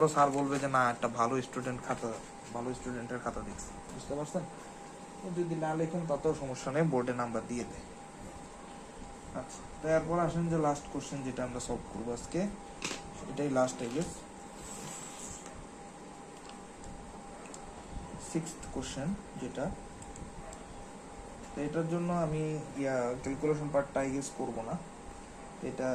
তো স্যার বলবে যে না একটা ভালো স্টুডেন্টের খাতা দেখছি, বুঝতে পারছেন? তো যদি না লেখেন তাতেও সমস্যা নেই, বোর্ডে নাম্বার দিয়ে দেয়। আচ্ছা, তো এরপর আসেন যে লাস্ট কোশ্চেন যেটা আমরা সলভ করবো আজকে, এটাই last I guess, 6th question যেটা। তো এটার জন্য আমি ক্যালকুলেশন পার্টটা আই গেস করবো না, এটা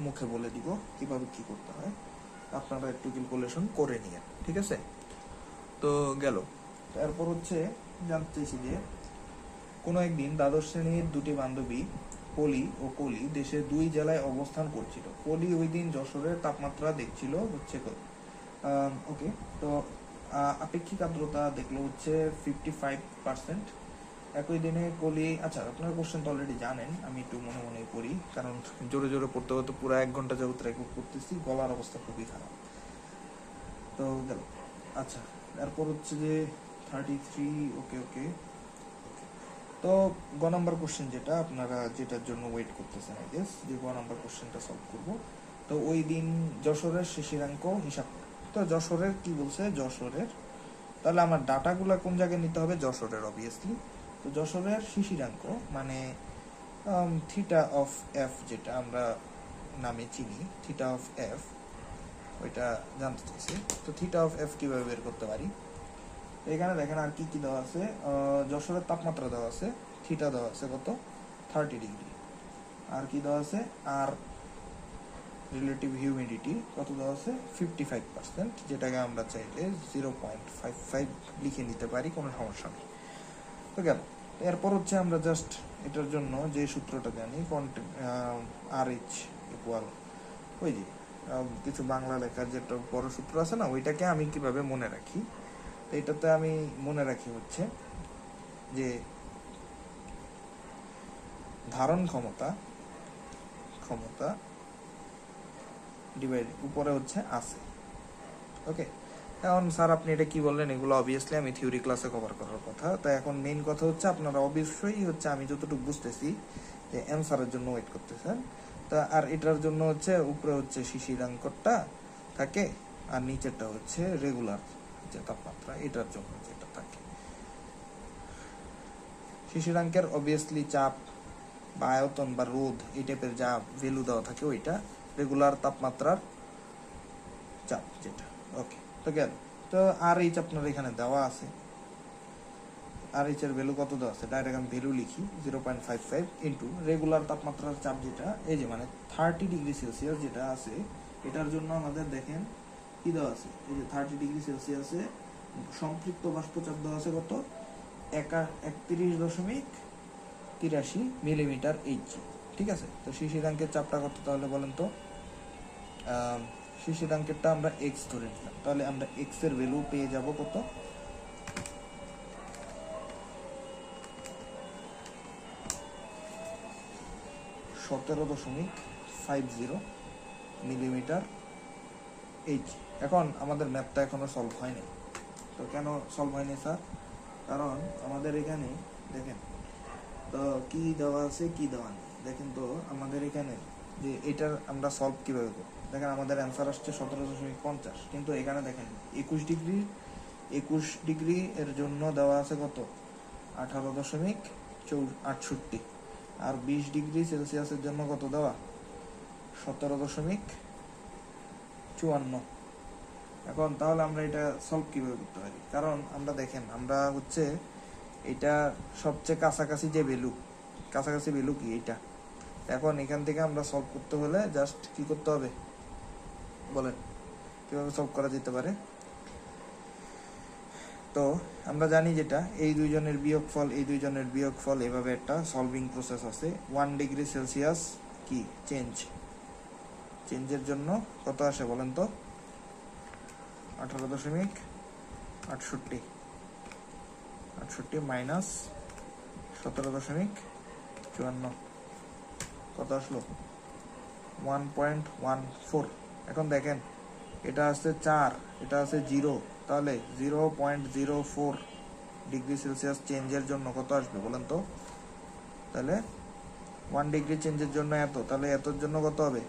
মুখে বলে দিব কিভাবে কি করতে হয়, আপনারা একটু ক্যালকুলেশন করে নিয়ে, ঠিক আছে? তো গেল। তারপর হচ্ছে জানতে চাইছি যে কোনো একদিন দ্বাদশ শ্রেণীর দুটি বান্ধবী পলি ও কলি দেশের 2 জেলায় অবস্থান করছিল। পলি ওই দিন যশোরের তাপমাত্রা দেখছিল হচ্ছে ওকে, তো আপেক্ষিক আর্দ্রতা দেখলো হচ্ছে 55%। একই দিনে কলি, আচ্ছা আপনারা কোশ্চেন তো অলরেডি জানেন, আমি একটু মনে মনে করি, কারণ জোরে জোরে পড়তে পড়তে পুরো 1 ঘন্টা যাবত রেকর্ড করতেছি, গলার অবস্থা খুবই খারাপ। তো গেল। আচ্ছা, তারপর হচ্ছে যে 33, ওকে ওকে। তো গ নাম্বার কোশ্চেন যেটা আপনারা যেটার জন্য ওয়েট করতেছেন আই গেস, যে গ নাম্বার কোশ্চেনটা সলভ করব। তো ওই দিন যশোরের শিশিরাঙ্ক হিসাব। তো যশোরের কি বলছে, যশোরের, তাহলে আমার ডাটাগুলো কোন জায়গায় নিতে হবে, যশোরের অবভিয়াসলি। তো যশোরের শিশিরাঙ্ক মানে থিটা অফ এফ, যেটা আমরা নামে চিনি থিটা অফ এফ, ওইটা জানতে চাইছি। তো থিটা অফ এফ কিভাবে বের করতে পারি, এখানে দেখেন আর কি কি দেওয়া আছে। যশোরের তাপমাত্রা দেওয়া আছে, থিটা দেওয়া আছে কত 30 ডিগ্রি, আর কি দেওয়া আছে, আর রিলেটিভ হিউমিডিটি কত দেওয়া আছে 55%, যেটাকে আমরা চাইলে 0.55 লিখে নিতে পারি, কোনো সমস্যা নেই। তো গেল। এরপর হচ্ছে আমরা জাস্ট এটার জন্য যে সূত্রটা জানি, আর এইচ ইকুয়াল ওই যে কিছু বাংলা লেখার যেটা বড় সূত্র আছে না, ওইটাকে আমি কিভাবে মনে রাখি। তো এটাতে আমি মনে রাখি হচ্ছে যে ধারণ ক্ষমতা ডিভাইড উপরে হচ্ছে আছে, ওকে। এখন স্যার আপনি এটা কি বললেন, এগুলো অবভিয়াসলি আমি থিওরি ক্লাসে কভার করার কথা। তো এখন মেইন কথা হচ্ছে আপনারা অবশ্যই হচ্ছে আমি যতটুকু বুঝতেছি যে অ্যান্সারের জন্য ওয়েট করতেছেন। তা আর এটার জন্য হচ্ছে উপরে হচ্ছে শিশিরাঙ্কটা থাকে, আর নিচেরটা হচ্ছে রেগুলার যে তাপমাত্রা, এটার জন্য যেটা থাকে। শিশিরাঙ্কের অবভিয়াসলি চাপ বা আয়তন বা রোধ এই টাইপের যা ভ্যালু দেওয়া থাকে, ওইটা রেগুলার তাপমাত্রার চাপ যেটা, ওকে। তো গেল। তো আর এইচ আপনার এখানে দেওয়া আছে, আর এইচ এর ভ্যালু কত দেওয়া আছে, ডাইরেক্ট আমি ভ্যালু লিখি 0.55 ইন্টু রেগুলার তাপমাত্রার চাপ যেটা, এই যে মানে 30 ডিগ্রি সেলসিয়াস যেটা আছে, এটার জন্য আমাদের দেখেন কি দেওয়া আছে, এই যে 30 ডিগ্রি সেলসিয়াসে সম্পৃক্ত বাষ্পচাপ দেওয়া আছে কত 31.83 মিলিমিটার এইচ, ঠিক আছে। তো শিশিরাঙ্কের চাপটা কত তাহলে বলেন তো, শিশিরাঙ্কেরটা আমরা এক্স ধরে নিলাম, তাহলে আমরা এক্স এর ভ্যালু পেয়ে যাব কত, 17.50 মিলিমিটার এইচ। এখন আমাদের ম্যাথটা এখনো সলভ হয়নি। তো কেন সলভ হয়নি স্যার, কারণ আমাদের এখানে দেখেন তো কি দেওয়া আছে কি দেওয়া নেই, দেখেন তো আমাদের এখানে যে এটার আমরা সলভ কিভাবে করব। দেখেন আমাদের অ্যান্সার আসছে 17.50, কিন্তু এখানে দেখেন 21 ডিগ্রি এর জন্য দেওয়া আছে কত 18.68, আর 20 ডিগ্রি সেলসিয়াসের জন্য কত দেওয়া 17.54। এখন তাহলে আমরা এটা সলভ কিভাবে করতে পারি, কারণ আমরা দেখেন আমরা হচ্ছে এটা সবচেয়ে কাছাকাছি যে কাছাকাছি ভ্যালু কি এটা। এখন এখান থেকে আমরা সলভ করতে হলে জাস্ট কি করতে হবে বলেন, কিভাবে সলভ করা যেতে পারে। তো আমরা জানি যেটা এই দুইজনের বিয়োগফল, এই দুইজনের বিয়োগফল, এভাবে একটা সলভিং প্রসেস আছে। 1 ডিগ্রি সেলসিয়াস কি চেঞ্জের জন্য কত আসে বলেন তো 18.68 মাইনাস 17.54 কত আসলো 1.14। এখন দেখেন এটা আছে 4, এটা আছে 0, তাহলে 0.04 ডিগ্রি সেলসিয়াস চেঞ্জের জন্য কত আসবে বলেন তো। তাহলে 1 ডিগ্রি চেঞ্জের জন্য এত, তাহলে এতর জন্য কত হবে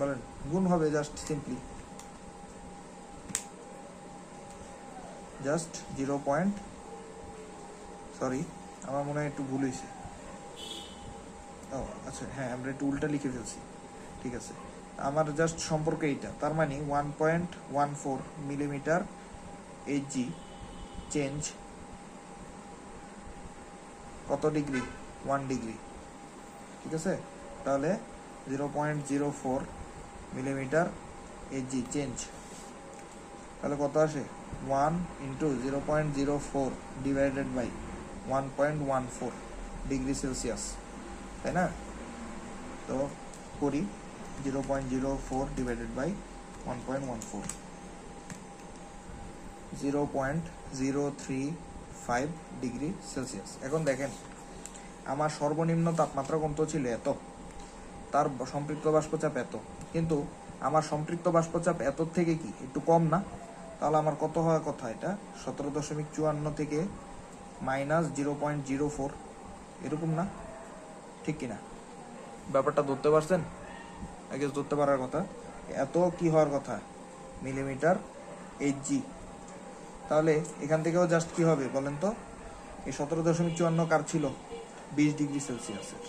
বলেন, গুণ হবে জাস্ট সিম্পলি জাস্ট সরি আমার মনে হয় একটু ভুল হয়েছে। ও আচ্ছা, হ্যাঁ আমরা একটু উল্টা লিখে ফেলছি, ঠিক আছে। আমার জাস্ট সম্পর্ক এইটা, তার মানে 1.14 মিলিমিটার এইচজি চেঞ্জ কত ডিগ্রি, 1 ডিগ্রি, ঠিক আছে। তাহলে 0.04 মিলিমিটার এইচজি চেঞ্জ, তাহলে কত আসে 1 into 0.04 divided by 1.14 degree Celsius, তাই না? তো করি 0.04 ডিভাইডেড বাই 1.14, 0.035 ডিগ্রি সেলসিয়াস। এখন দেখেন আমার সর্বনিম্ন তাপমাত্রা কত ছিল, এত, তার সম্পৃক্ত বাষ্পচাপ এত, কিন্তু আমার সম্পৃক্ত বাষ্পচাপ এত থেকে কি একটু কম না? তাহলে আমার কত হওয়ার কথা, এটা 17.54 থেকে -0.04, এরকম না? ঠিক কিনা? ব্যাপারটা ধরতে পারছেন? আগে ধরতে পারার কথা। এত কি হওয়ার কথা, মিলিমিটার এইচজি। তাহলে এখান থেকেও জাস্ট কি হবে বলেন তো, এই 17.54 কার ছিল, 20 ডিগ্রি সেলসিয়াসের।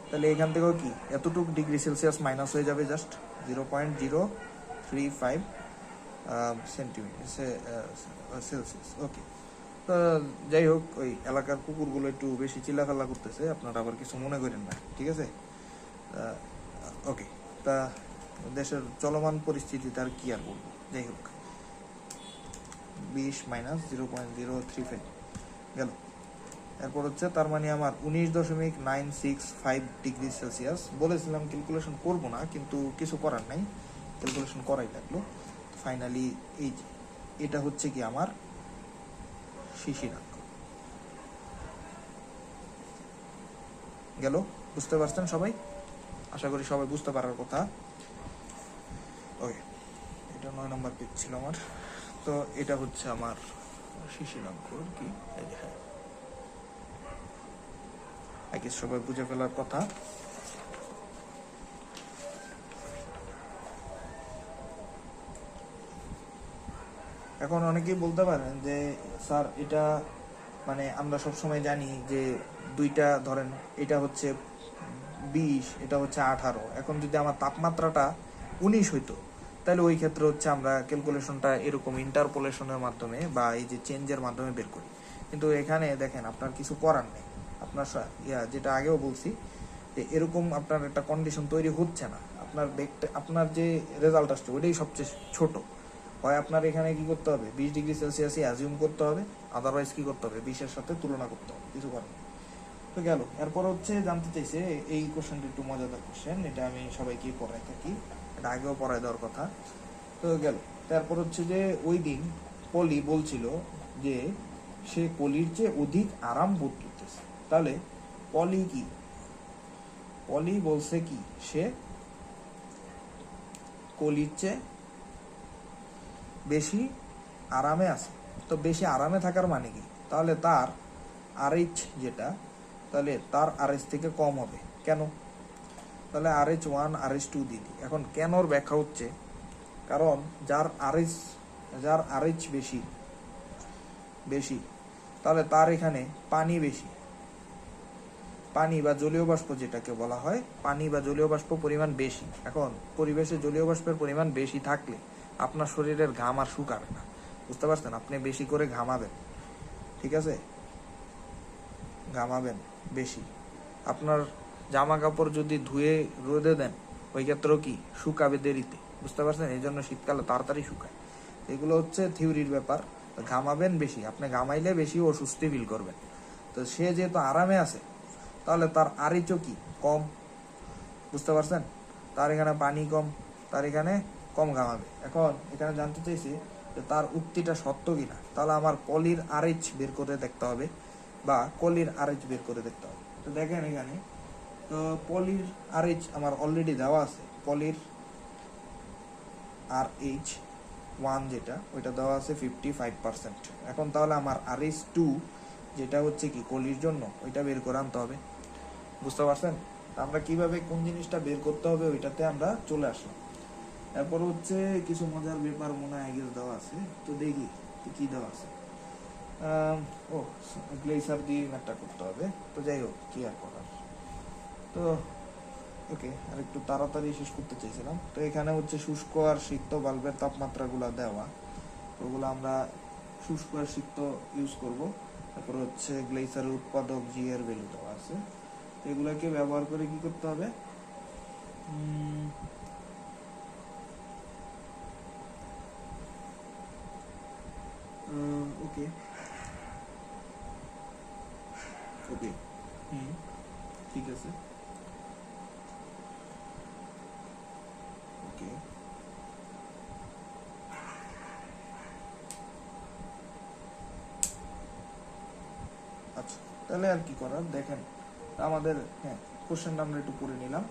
তাহলে এখান থেকেও কি এতটুকু ডিগ্রি সেলসিয়াস মাইনাস হয়ে যাবে, জাস্ট 0.035 সেন্টিমিটার সেলসিয়াস। ওকে, তো যাই হোক, ওই এলাকার কুকুরগুলো একটু বেশি চিল্লাফাল্লা করতেছে, আপনারা আবার কিছু মনে করেন না, ঠিক আছে। ওকে, তা দেশের চলমান পরিস্থিতি তার কি আর বলবো, যাই হোক 20 মাইনাস 0.035 গেল। এরপর হচ্ছে তার মানে আমার 19.965 ডিগ্রি সেলসিয়াস। বলেছিলাম ক্যালকুলেশন করব না, কিন্তু কিছু করার নাই, ক্যালকুলেশন করাই লাগলো। ফাইনালি এই এটা হচ্ছে কি আমার শিশিরাঙ্ক গেল। বুঝতে পারছেন সবাই? আশা করি সবাই বুঝতে পারার কথা। ওকে, এটা 9 নম্বর পেজ ছিল আমার। তো এটা হচ্ছে আমার শিশিরাঙ্ক কি, হ্যাঁ আগে সবাই বুঝে ফেলার কথা। এখন অনেকেই বলতে পারেন যে স্যার এটা মানে আমরা সব সময় জানি যে দুইটা ধরেন, এটা হচ্ছে 20, এটা হচ্ছে 18, এখন যদি আমার তাপমাত্রাটা 19 হইতো, তাহলে ওই ক্ষেত্রে হচ্ছে আমরা ক্যালকুলেশনটা এরকম ইন্টারপোলেশনের মাধ্যমে বা এই যে চেঞ্জের মাধ্যমে বের করি। কিন্তু এখানে দেখেন আপনার কিছু করার নেই, আপনার যেটা আগেও বলছি যে এরকম আপনার একটা কন্ডিশন তৈরি হচ্ছে না, আপনার আপনার যে রেজাল্ট আসছে ওইটাই সবচেয়ে ছোট। হয় আপনার এখানে কি করতে হবে, 20 ডিগ্রি সেলসিয়াসই অ্যাজিউম করতে হবে, আদারওয়াইজ কি করতে হবে, 20-এর সাথে তুলনা করতে হবে, কিছু করার নেই। তো গেল। এরপর হচ্ছে জানতে চাইছে এই কোশ্চেনটা একটু মজাদার কোশ্চেন, এটা আমি সবাইকে পড়াই থাকি, এটা আগেও পড়াই দেওয়ার কথা। তো গেল। তারপর হচ্ছে যে ওই দিন পলি বলছিল যে সে কলির চেয়ে অধিক আরাম বোধ করতেছে। তাহলে পলি কি, পলি বলছে কি সে কলির চেয়ে বেশি আরামে আছে। তো বেশি আরামে থাকার মানে কি, তাহলে তার আরএইচ যেটা, তাহলে তার আরএইচ থেকে কম হবে কেন? তাহলে RH1 RH2 দিদি। এখন কেনর ব্যাখ্যা হচ্ছে, কারণ যার আরএইচ বেশি বেশি তাহলে তার এখানে পানি বেশি, পানি বা জলীয় বাষ্প যেটাকে বলা হয়, পানি বা জলীয় বাষ্প পরিমাণ বেশি। এখন পরিবেশে জলীয় বাষ্পের পরিমাণ বেশি থাকলে আপনার শরীরের ঘাম আর শুকাবে না, বুঝতে পারছেন? আপনি বেশি করে ঘামাবেন, ঠিক আছে, ঘামাবেন বেশি। আপনার জামা কাপড় যদি ধুয়ে রোদে দেন, ওই ক্ষেত্রেও কি শুকাবে দেরিতে, বুঝতে পারছেন? এই জন্য শীতকালে তাড়াতাড়ি শুকায়। এগুলো হচ্ছে থিওরির ব্যাপার। ঘামাবেন বেশি, আপনি ঘামাইলে বেশি অস্বস্তি ফিল করবেন। তো সে যেহেতু আরামে আছে, তাহলে তার আরএইচও কি কম, বুঝতে পারছেন? তার এখানে পানি কম, তার এখানে কম ঘামাবে। এখন এখানে জানতে চাইছি যে তার উক্তিটা সত্য কিনা। তাহলে আমার পলির আরএইচ বের করে দেখতে হবে বা কলির আরএইচ বের করে দেখতে হবে। তো দেখেন এখানে, তো পলির আরএইচ আমার অলরেডি দেওয়া আছে, পলির RH1 যেটা, ওইটা দেওয়া আছে 55%। এখন তাহলে আমার RH2 যেটা হচ্ছে কি কলির জন্য, ওইটা বের করে আনতে হবে, বুঝতে পারছেন? আমরা কিভাবে কোন জিনিসটা বের করতে হবে ওইটাতে আমরা চলে আসলাম। এরপর হচ্ছে কিছু মজার ব্যাপার মনে হয় দেওয়া আছে, তো দেখি কি দেওয়া আছে, ও গ্লেসার দিয়ে ম্যাটটা করতে হবে। তো যাই হোক, কি আর করার। তো ওকে, আর একটু তাড়াতাড়ি শেষ করতে চাইছিলাম। তো এখানে হচ্ছে শুষ্ক আর সিক্ত বাল্বের তাপমাত্রাগুলো দেওয়া, ওগুলো আমরা শুষ্ক আর সিক্ত ইউজ করব। তারপর হচ্ছে গ্লেসারের উৎপাদক জি এর ভ্যালু দেওয়া আছে, এগুলোকে ব্যবহার করে কি করতে হবে, ওকে ওকে, ঠিক আছে, ওকে। আচ্ছা, তাহলে আর কি করার দেখেন আমাদের, হ্যাঁ কোশ্চেনটা আমরা একটু পড়ে নিলাম।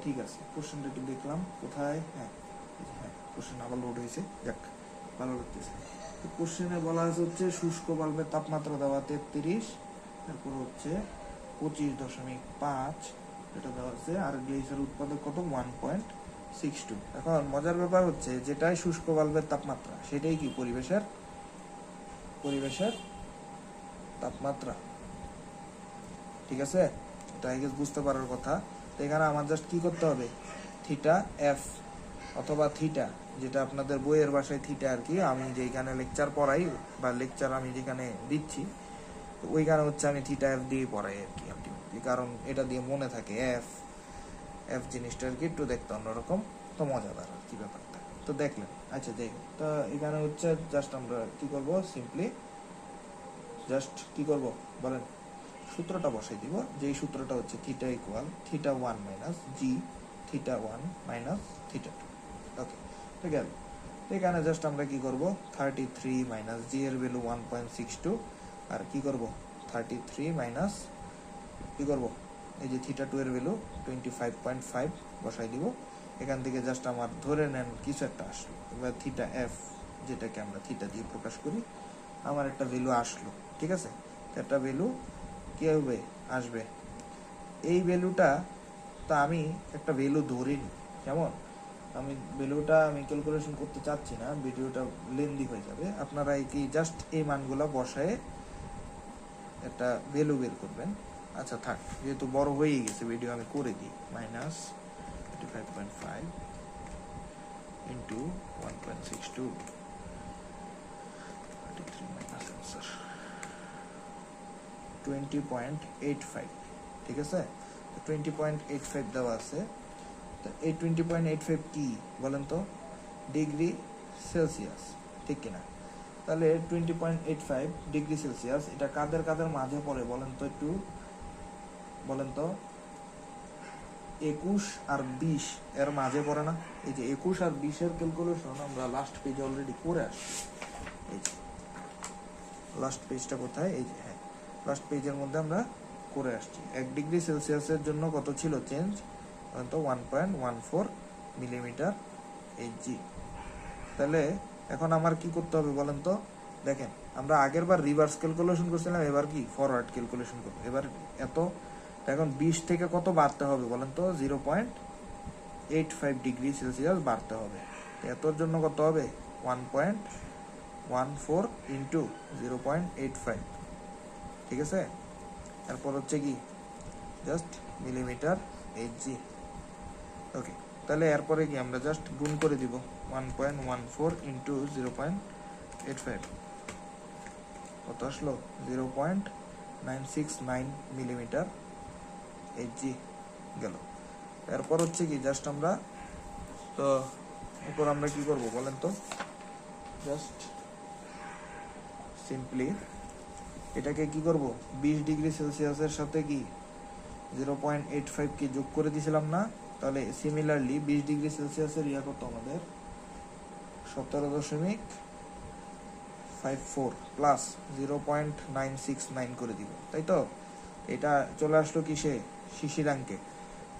ঠিক আছে, কোশ্চেনটা একটু দেখলাম কোথায়, হ্যাঁ হ্যাঁ কোশ্চেন আবার লোড হয়েছে, যাক ভালো লাগতেছে। তো কোশ্চেনে বলা আছে হচ্ছে শুষ্ক বাল্বের তাপমাত্রা দেওয়া 33, তারপর হচ্ছে 25.5 এটা দেওয়া আছে, আর গ্লেসার উৎপাদক কত 1.62। এখন মজার ব্যাপার হচ্ছে যেটাই শুষ্ক বাল্বের তাপমাত্রা সেটাই কি পরিবেশের তাপমাত্রা, ঠিক আছে, এটা আই গেস বুঝতে পারার কথা। তো এখানে আমার জাস্ট কি করতে হবে, থিটা এফ অথবা থিটা, যেটা আপনাদের বইয়ের ভাষায় থিটা আর কি, আমি যেখানে লেকচার পড়াই বা লেকচার আমি যেখানে দিচ্ছি তো ওইখানে হচ্ছে আমি থিটা এফ দিয়ে পড়াই আর কি আলটিমেটলি, কারণ এটা দিয়ে মনে থাকে এফ এফ জিনিসটা আর কি একটু দেখতে অন্যরকম, তো মজাদার আর কি ব্যাপারটা। তো দেখলেন, আচ্ছা যাই হোক, তো এখানে হচ্ছে জাস্ট আমরা কি করব, সিম্পলি জাস্ট কি করব বলেন, সূত্রটা বসাই দিব, যেই সূত্রটা হচ্ছে থিটা ইকুয়াল থিটা 1 মাইনাস জি থিটা 1 মাইনাস থিটা 2। ওকে, তো গেল। তো এখানে জাস্ট আমরা কি করব, 33 মাইনাস জি এর ভ্যালু 1.62, আর কি করব 33 মাইনাস কি করব, এই যে থিটা 2 এর ভ্যালু 25.5 বসাই দিব। এখান থেকে জাস্ট আমার ধরে নেন কিছু একটা আসলো, এবার থিটা এফ যেটাকে আমরা থিটা দিয়ে প্রকাশ করি, আমার একটা ভ্যালু আসলো, ঠিক আছে। একটা ভ্যালু কি হবে, আসবে। এই ভ্যালুটা তো আমি একটা ভ্যালু ধরে নিই, যেমন আমি ভ্যালুটা আমি ক্যালকুলেশন করতে চাচ্ছি না, ভিডিওটা লেন্দি হয়ে যাবে, আপনারা কি জাস্ট এই মানগুলো বসায় একটা ভ্যালু বের করবেন। আচ্ছা থাক, যেহেতু বড় হয়ে গেছে ভিডিও, আমি করে দিই, মাইনাস 25.5 ইন্টু 1.62, 33 মাইনাস আনসার 20.85, ঠিক আছে। 20.85 দেওয়া আছে। তো এই 20.85 কি বলেন তো, ডিগ্রি সেলসিয়াস, ঠিক কিনা। তাহলে 20.85 ডিগ্রি সেলসিয়াস এটা কাদের কাদের মাঝে পড়ে বলেন তো, একটু বলেন তো। 21 আর 20 এর মাঝে পড়ে না। এই যে 21 আর 20 এর ক্যালকুলেশন আমরা লাস্ট পেজে অলরেডি করে আসছি। এই যে লাস্ট পেজটা কোথায়, এই যে হ্যাঁ লাস্ট পেজের মধ্যে আমরা করে আসছি। 1 ডিগ্রি সেলসিয়াসের জন্য কত ছিল চেঞ্জ, তো 1.14 মিলিমিটার এইচজি। তাহলে এখন আমার কি করতে হবে বলেন তো, দেখেন আমরা আগের বার রিভার্স ক্যালকুলেশন করছিলাম, এবার কি ফরওয়ার্ড ক্যালকুলেশন করবো। এবার এত এখন 20 থেকে কত বাড়তে হবে বলেন তো, 0.85 ডিগ্রি সেলসিয়াস বাড়তে হবে। এতর জন্য কত হবে, 1.14 ইন্টু 0.85, ঠিক আছে। এরপর হচ্ছে কি জাস্ট মিলিমিটার এইচজি। ওকে, তাহলে এরপরে কি আমরা জাস্ট গুণ করে দিব, 1.14 ইন্টু 0.85 কত আসলো, 0.969 মিলিমিটার এইচজি গেল। এরপর হচ্ছে কি জাস্ট আমরা, তো এরপর আমরা কি করব বলেন তো, জাস্ট সিম্পলি এটাকে কি করব, 20 ডিগ্রি সেলসিয়াসের সাথে কি 0.85 কে যোগ করে দিয়েছিলাম না, তাহলে সিমিলারলি 20 ডিগ্রি সেলসিয়াসের ইয়া করতো আমাদের 17.54 প্লাস 0.969 করে দিব, তাই তো। এটা চলে আসলো কিসে, শিশিরাঙ্কে।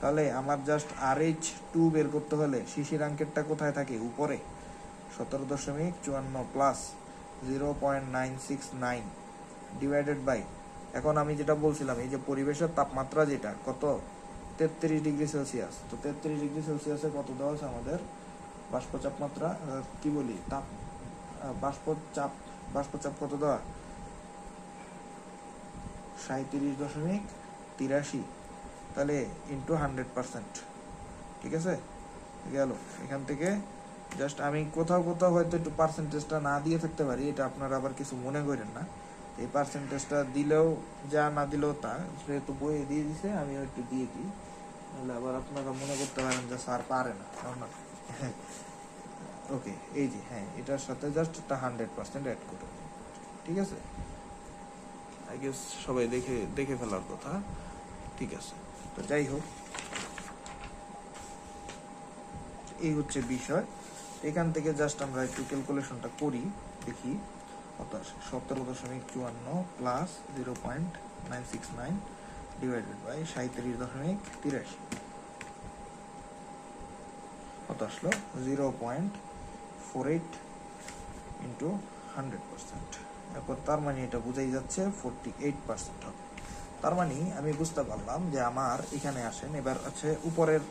তাহলে আমার জাস্ট RH2 বের করতে হলে শিশিরাঙ্কেরটা কোথায় থাকে, উপরে 17.54 প্লাস 0.969 ডিভাইডেড বাই, এখন আমি যেটা বলছিলাম এই যে পরিবেশের তাপমাত্রা যেটা কত 33 ডিগ্রি সেলসিয়াস, তো 33 ডিগ্রি সেলসিয়াসে কত দেওয়া আছে আমাদের বাষ্প তাপমাত্রা, কি বলি তাপ বাষ্পচাপ কত দেওয়া, 37.83, তাহলে ইন্টু 100%, ঠিক আছে। গেল এখান থেকে জাস্ট আমি কোথাও কোথাও হয়তো একটু পার্সেন্টেজটা না দিয়ে থাকতে পারি, এটা আপনারা আবার কিছু মনে করেন না। এই পার্সেন্টেজটা দিলেও যা, না দিলেও তা, যেহেতু বইয়ে দিয়ে দিছে আমিও একটু দিয়ে দিই, তাহলে আবার আপনারা মনে করতে পারেন যে স্যার পারে না। ওকে, এই যে হ্যাঁ, এটার সাথে জাস্ট একটা 100% অ্যাড করে দিন, ঠিক আছে। আই গেস সবাই দেখে ফেলার কথা, ঠিক আছে। তো যাই হোক, এই হচ্ছে বিষয়। এখান থেকে জাস্ট আমরা একটু ক্যালকুলেশনটা করি, দেখি কত আসে। 17.54 প্লাস 0.969 ডিভাইডেড বাই 37.83, কত আসলো, 0.48 ইন্টু 100%। এরপর তার মানে এটা বোঝাই যাচ্ছে 48% হবে। তার মানে আমি বুঝতে পারলাম যে আমার এখানে আসেন, এবার আছে উপরের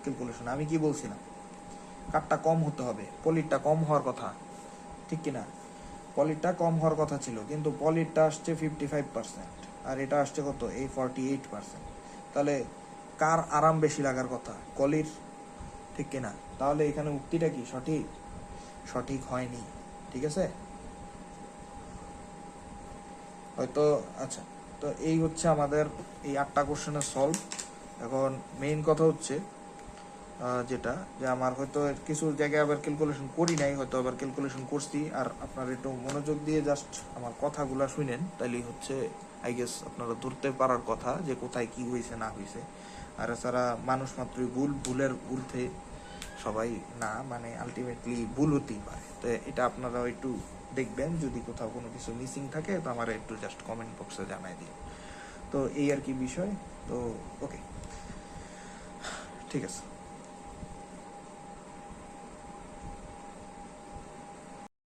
ক্যালকুলেশন। আমি কি বলছিলাম, কাঠটা কম হতে হবে, পলিরটা কম হওয়ার কথা, ঠিক কিনা। পলিরটা কম হওয়ার কথা ছিল, কিন্তু পলিরটা আসছে 55%, আর এটা আসছে কত, এই 48%। তাহলে কার আরাম বেশি লাগার কথা, কলির, ঠিক কিনা। তাহলে এখানে উক্তিটা কি সঠিক হয়নি, ঠিক আছে হয়তো। আচ্ছা, তো এই হচ্ছে আমাদের এই 8টা কোশ্চেনের সলভ। এখন মেইন কথা হচ্ছে যেটা, যে আমার হয়তো কিছু জায়গায় আবার ক্যালকুলেশন করি নাই, হয়তো আবার ক্যালকুলেশন করছি, আর আপনারা একটু মনোযোগ দিয়ে জাস্ট আমার কথাগুলা শুনেন, তাইলে হচ্ছে আই গেস আপনারা ধরতে পারার কথা যে কোথায় কি হয়েছে না হয়েছে। আর এছাড়া মানুষ মাত্রই ভুলের ঊর্ধ্বে সবাই না, মানে আলটিমেটলি ভুল হতেই পারে। তো এটা আপনারা একটু দেখবেন, যদি কোথাও কোনো কিছু মিসিং থাকে তো আমার একটু জাস্ট কমেন্ট বক্সে জানাই দিন। তো এই আর কি বিষয়। তো ওকে, ঠিক আছে।